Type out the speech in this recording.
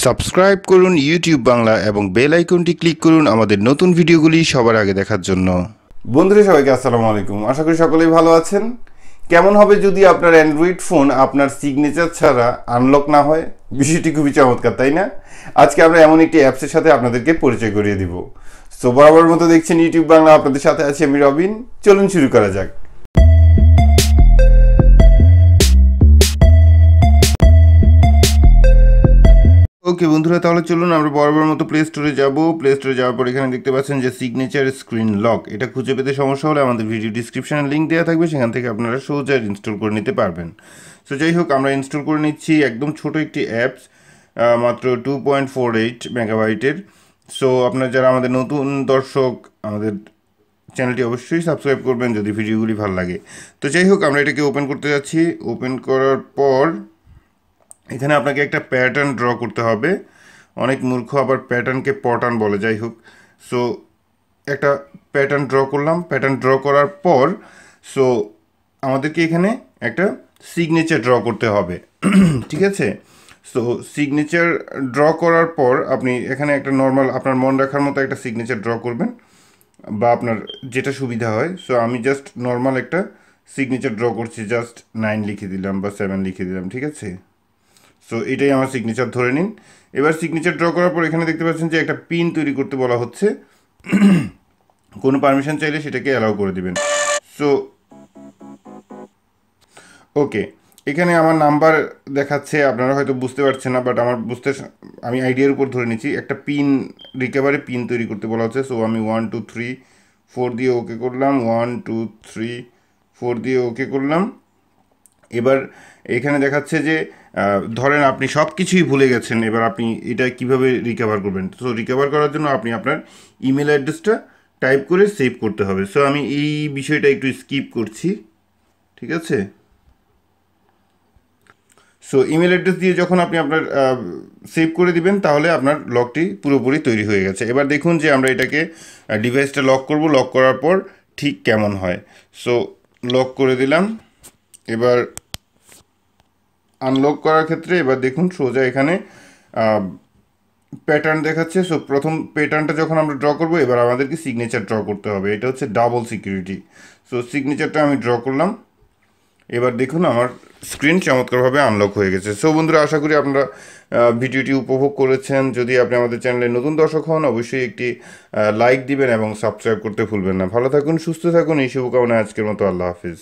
Subscribe করুন YouTube Bangla এবং bell আইকনটি ক্লিক করুন আমাদের নতুন ভিডিওগুলি সবার আগে দেখার জন্য। বন্ধুরা সবাইকে আসসালামু আলাইকুম। আশা করি সকলেই ভালো আছেন। কেমন হবে যদি আপনার অ্যান্ড্রয়েড ফোন আপনার সিগনেচার ছাড়া আনলক না হয়? বিষয়টি খুবই চমৎকার, তাই না? আজকে আমরা এমন একটি অ্যাপসের সাথে আপনাদেরকে পরিচয় করিয়ে দিব। সো বরাবর মতো দেখছেন ইউটিউব বাংলা, আপনাদের সাথে আছি আমি রবিন। চলুন শুরু করা যাক। ওকে বন্ধুরা, তাহলে চলুন আমরা বরাবর মতো প্লে স্টোরে যাব। প্লে স্টোরে যাওয়ার পর এখানে দেখতে পাচ্ছেন যে সিগনেচার স্ক্রিন লক, এটা খুঁজে পেতে সমস্যা হলে আমাদের ভিডিও ডিসক্রিপশনে লিঙ্ক দেওয়া থাকবে, সেখান থেকে আপনারা সহজে ইনস্টল করে নিতে পারবেন। সো যাই হোক, আমরা ইনস্টল করে নিচ্ছি একদম ছোট একটি অ্যাপস, মাত্র 2.48 মেগাবাইটের। সো আপনারা যারা আমাদের নতুন দর্শক, আমাদের চ্যানেলটি অবশ্যই সাবস্ক্রাইব করবেন যদি ভিডিওগুলি ভালো লাগে। তো যাই হোক, আমরা এটাকে ওপেন করতে যাচ্ছি। ওপেন করার পর এখানে আপনাকে একটা প্যাটার্ন ড্র করতে হবে। অনেক মূর্খ আবার প্যাটার্নকে পটার্ন বলে, যাই হোক। সো একটা প্যাটার্ন ড্র করলাম। প্যাটার্ন ড্র করার পর সো আমাদেরকে এখানে একটা সিগনেচার ড্র করতে হবে। ঠিক আছে? সো সিগনেচার ড্র করার পর আপনি এখানে একটা নর্মাল আপনার মন রাখার মতো একটা সিগনেচার ড্র করবেন, বা আপনার যেটা সুবিধা হয়। সো আমি জাস্ট নর্মাল একটা সিগনেচার ড্র করছি, জাস্ট 9 লিখে দিলাম বা 7 লিখে দিলাম। ঠিক আছে? সো এটাই আমার সিগনেচার ধরে নিন। এবার সিগনেচার ড্র করার পর এখানে দেখতে পাচ্ছেন যে একটা পিন তৈরি করতে বলা হচ্ছে। কোনো পারমিশন চাইলে সেটাকে অ্যালাউ করে দিবেন। সো ওকে, এখানে আমার নাম্বার দেখাচ্ছে, আপনারা হয়তো বুঝতে পারছেন না, বাট আমি আইডিয়ার উপর ধরে নিচ্ছি একটা পিন রিকভারি পিন তৈরি করতে বলা হচ্ছে। সো আমি 1 2 3 4 দিয়ে ওকে করলাম, 1 2 3 4 দিয়ে ওকে করলাম। এবার এখানে দেখাচ্ছে যে ধরেন আপনি সব কিছুই ভুলে গেছেন, এবার আপনি এটা কিভাবে রিকভার করবেন। সো রিকভার করার জন্য আপনি আপনার ইমেল অ্যাড্রেসটা টাইপ করে সেভ করতে হবে। সো আমি এই বিষয়টা একটু স্কিপ করছি। ঠিক আছে? সো ইমেল অ্যাড্রেস দিয়ে যখন আপনি আপনার সেভ করে দিবেন, তাহলে আপনার লকটি পুরোপুরি তৈরি হয়ে গেছে। এবার দেখুন যে আমরা এটাকে ডিভাইসটা লক করব। লক করার পর ঠিক কেমন হয়। সো লক করে দিলাম। এবার আনলক করার ক্ষেত্রে এবার দেখুন সোজা এখানে প্যাটার্ন দেখাচ্ছে। সো প্রথম প্যাটার্নটা যখন আমরা ড্র করবো, এবার আমাদেরকে সিগনেচার ড্র করতে হবে। এটা হচ্ছে ডাবল সিকিউরিটি। সো সিগনেচারটা আমি ড্র করলাম। এবার দেখুন আমার স্ক্রিন চমৎকারভাবে আনলক হয়ে গেছে। সো বন্ধুরা, আশা করি আপনারা ভিডিওটি উপভোগ করেছেন। যদি আপনি আমাদের চ্যানেলে নতুন দর্শক হন, অবশ্যই একটি লাইক দিবেন এবং সাবস্ক্রাইব করতে ভুলবেন না। ভালো থাকুন, সুস্থ থাকুন, এই শুভকামনায় আজকের মতো আল্লাহ হাফিজ।